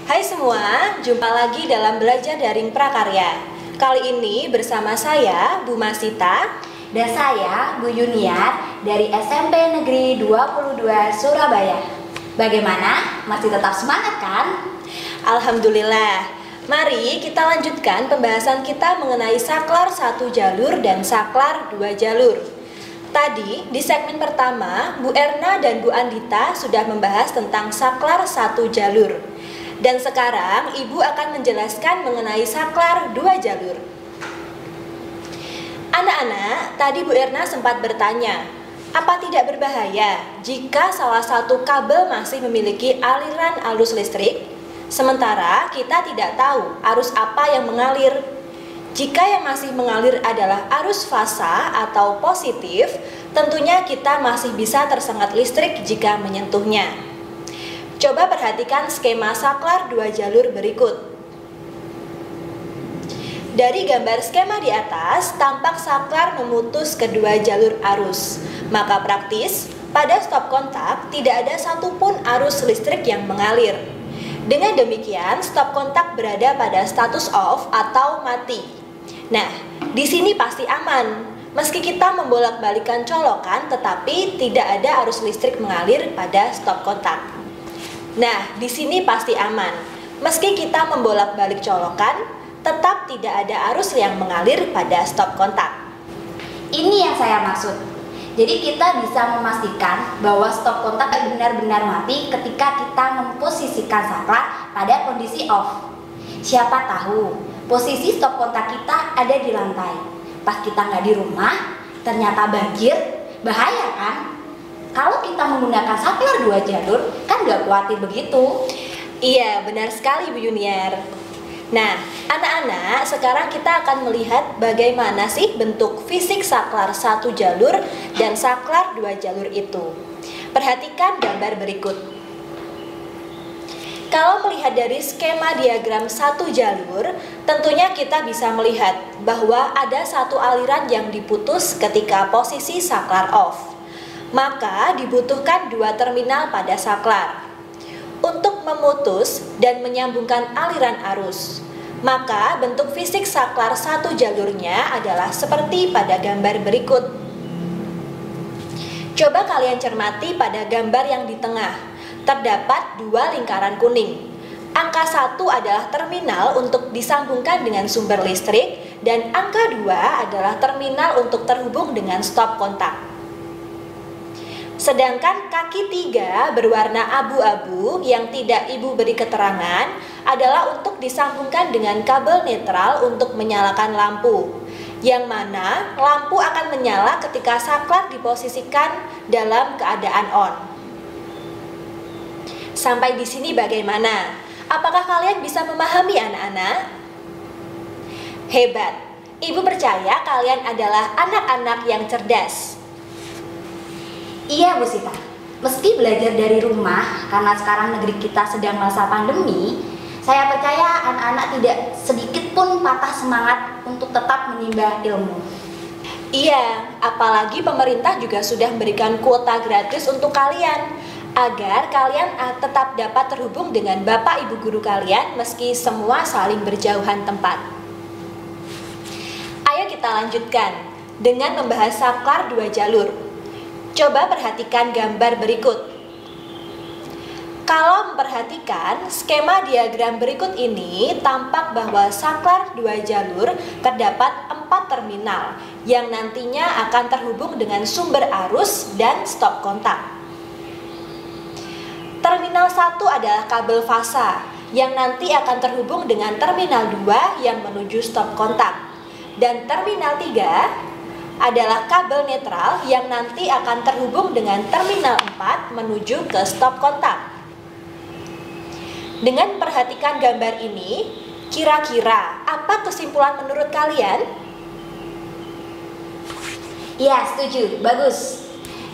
Hai semua, jumpa lagi dalam Belajar Daring Prakarya. Kali ini bersama saya, Bu Masita, dan saya, Bu Yuniar, dari SMP Negeri 22 Surabaya. Bagaimana? Masih tetap semangat kan? Alhamdulillah. Mari kita lanjutkan pembahasan kita mengenai saklar 1 jalur dan saklar 2 jalur. Tadi di segmen pertama, Bu Erna dan Bu Andita sudah membahas tentang saklar 1 jalur. Dan sekarang Ibu akan menjelaskan mengenai saklar 2 jalur. Anak-anak, tadi Bu Erna sempat bertanya, apa tidak berbahaya jika salah satu kabel masih memiliki aliran arus listrik, sementara kita tidak tahu arus apa yang mengalir? Jika yang masih mengalir adalah arus fasa atau positif, tentunya kita masih bisa tersengat listrik jika menyentuhnya. Coba perhatikan skema saklar 2 jalur berikut. Dari gambar skema di atas, tampak saklar memutus kedua jalur arus. Maka praktis, pada stop kontak tidak ada satupun arus listrik yang mengalir. Dengan demikian, stop kontak berada pada status off atau mati. Nah, di sini pasti aman. Meski kita membolak-balikan colokan, tetapi tidak ada arus listrik mengalir pada stop kontak. Nah, di sini pasti aman. Meski kita membolak-balik colokan, tetap tidak ada arus yang mengalir pada stop kontak. Ini yang saya maksud. Jadi kita bisa memastikan bahwa stop kontak benar-benar mati ketika kita memposisikan saklar pada kondisi off. Siapa tahu posisi stop kontak kita ada di lantai. Pas kita nggak di rumah, ternyata banjir, bahaya kan? Kalau kita menggunakan saklar 2 jalur, kan nggak khawatir begitu. Iya, benar sekali Bu Yuniar. Nah, anak-anak, sekarang kita akan melihat bagaimana sih bentuk fisik saklar 1 jalur dan saklar 2 jalur itu. Perhatikan gambar berikut. Kalau melihat dari skema diagram 1 jalur, tentunya kita bisa melihat bahwa ada satu aliran yang diputus ketika posisi saklar off. Maka dibutuhkan 2 terminal pada saklar untuk memutus dan menyambungkan aliran arus. Maka bentuk fisik saklar 1 jalurnya adalah seperti pada gambar berikut. Coba kalian cermati pada gambar yang di tengah. Terdapat 2 lingkaran kuning. Angka 1 adalah terminal untuk disambungkan dengan sumber listrik, dan angka 2 adalah terminal untuk terhubung dengan stop kontak. Sedangkan kaki 3 berwarna abu-abu yang tidak Ibu beri keterangan adalah untuk disambungkan dengan kabel netral untuk menyalakan lampu, yang mana lampu akan menyala ketika saklar diposisikan dalam keadaan on. Sampai di sini bagaimana? Apakah kalian bisa memahami anak-anak? Hebat! Ibu percaya kalian adalah anak-anak yang cerdas. Iya Bu Sita, meski belajar dari rumah karena sekarang negeri kita sedang masa pandemi, saya percaya anak-anak tidak sedikit pun patah semangat untuk tetap menimba ilmu. Iya, apalagi pemerintah juga sudah memberikan kuota gratis untuk kalian agar kalian tetap dapat terhubung dengan Bapak Ibu guru kalian meski semua saling berjauhan tempat. Ayo kita lanjutkan dengan membahas saklar 2 jalur. Coba perhatikan gambar berikut. Kalau memperhatikan skema diagram berikut ini, tampak bahwa saklar 2 jalur terdapat 4 terminal yang nantinya akan terhubung dengan sumber arus dan stop kontak. Terminal 1 adalah kabel fasa yang nanti akan terhubung dengan terminal 2 yang menuju stop kontak. Dan terminal 3 adalah kabel netral yang nanti akan terhubung dengan terminal 4 menuju ke stop kontak. Dengan perhatikan gambar ini, kira-kira apa kesimpulan menurut kalian? Ya, setuju, bagus.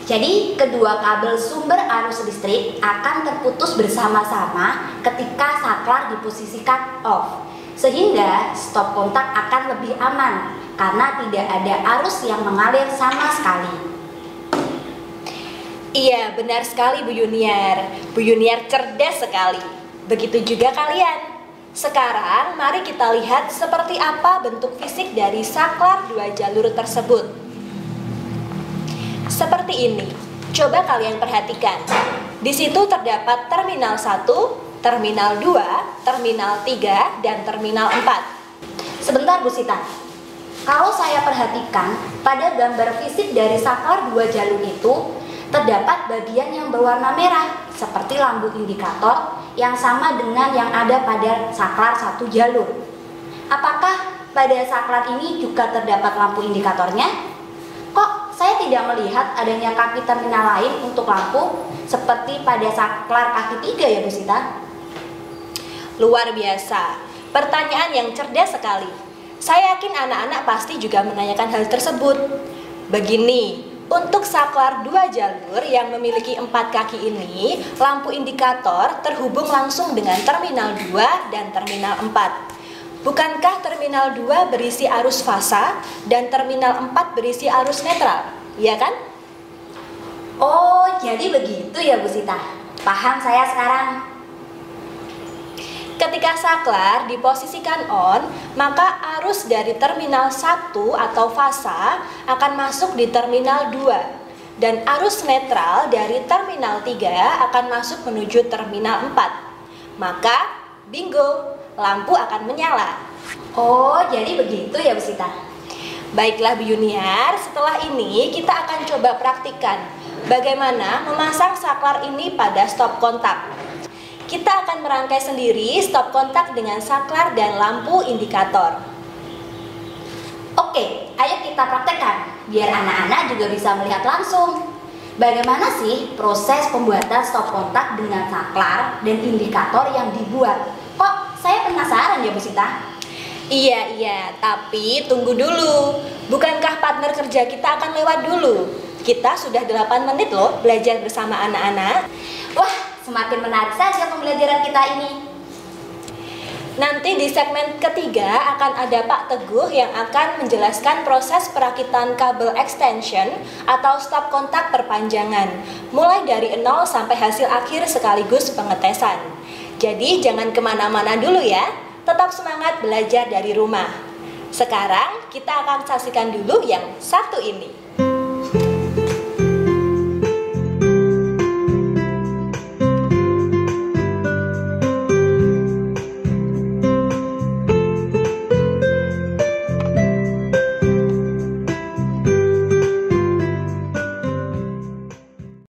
Jadi, kedua kabel sumber arus listrik akan terputus bersama-sama ketika saklar diposisikan off, sehingga stop kontak akan lebih aman karena tidak ada arus yang mengalir sama sekali. Iya, benar sekali Bu Yuniar. Bu Yuniar cerdas sekali. Begitu juga kalian. Sekarang mari kita lihat seperti apa bentuk fisik dari saklar dua jalur tersebut. Seperti ini. Coba kalian perhatikan. Di situ terdapat terminal 1, terminal 2, terminal 3, dan terminal 4. Sebentar Bu Sita. Kalau saya perhatikan pada gambar fisik dari saklar dua jalur itu terdapat bagian yang berwarna merah seperti lampu indikator yang sama dengan yang ada pada saklar satu jalur. Apakah pada saklar ini juga terdapat lampu indikatornya? Kok saya tidak melihat adanya kaki terminal lain untuk lampu seperti pada saklar kaki 3 ya Bu Sita? Luar biasa, pertanyaan yang cerdas sekali. Saya yakin anak-anak pasti juga menanyakan hal tersebut. Begini, untuk saklar dua jalur yang memiliki 4 kaki ini, lampu indikator terhubung langsung dengan terminal 2 dan terminal 4. Bukankah terminal 2 berisi arus fasa dan terminal 4 berisi arus netral, iya kan? Oh, jadi begitu ya Bu Sita. Paham saya sekarang. Ketika saklar diposisikan on, maka arus dari terminal 1 atau fasa akan masuk di terminal 2 dan arus netral dari terminal 3 akan masuk menuju terminal 4. Maka, bingo, lampu akan menyala. Oh, jadi begitu ya Bu Sita. Baiklah Bu Yuniar, setelah ini kita akan coba praktikkan bagaimana memasang saklar ini pada stop kontak. Kita akan merangkai sendiri stop kontak dengan saklar dan lampu indikator. Oke, ayo kita praktekkan biar anak-anak juga bisa melihat langsung. Bagaimana sih proses pembuatan stop kontak dengan saklar dan indikator yang dibuat? Kok saya penasaran ya Bu Sita? Iya, tapi tunggu dulu. Bukankah partner kerja kita akan lewat dulu? Kita sudah 8 menit loh belajar bersama anak-anak. Wah, semakin menarik saja pembelajaran kita ini. Nanti di segmen ketiga akan ada Pak Teguh yang akan menjelaskan proses perakitan kabel extension atau stop kontak perpanjangan, mulai dari 0 sampai hasil akhir sekaligus pengetesan. Jadi jangan kemana-mana dulu ya, tetap semangat belajar dari rumah. Sekarang kita akan saksikan dulu yang satu ini.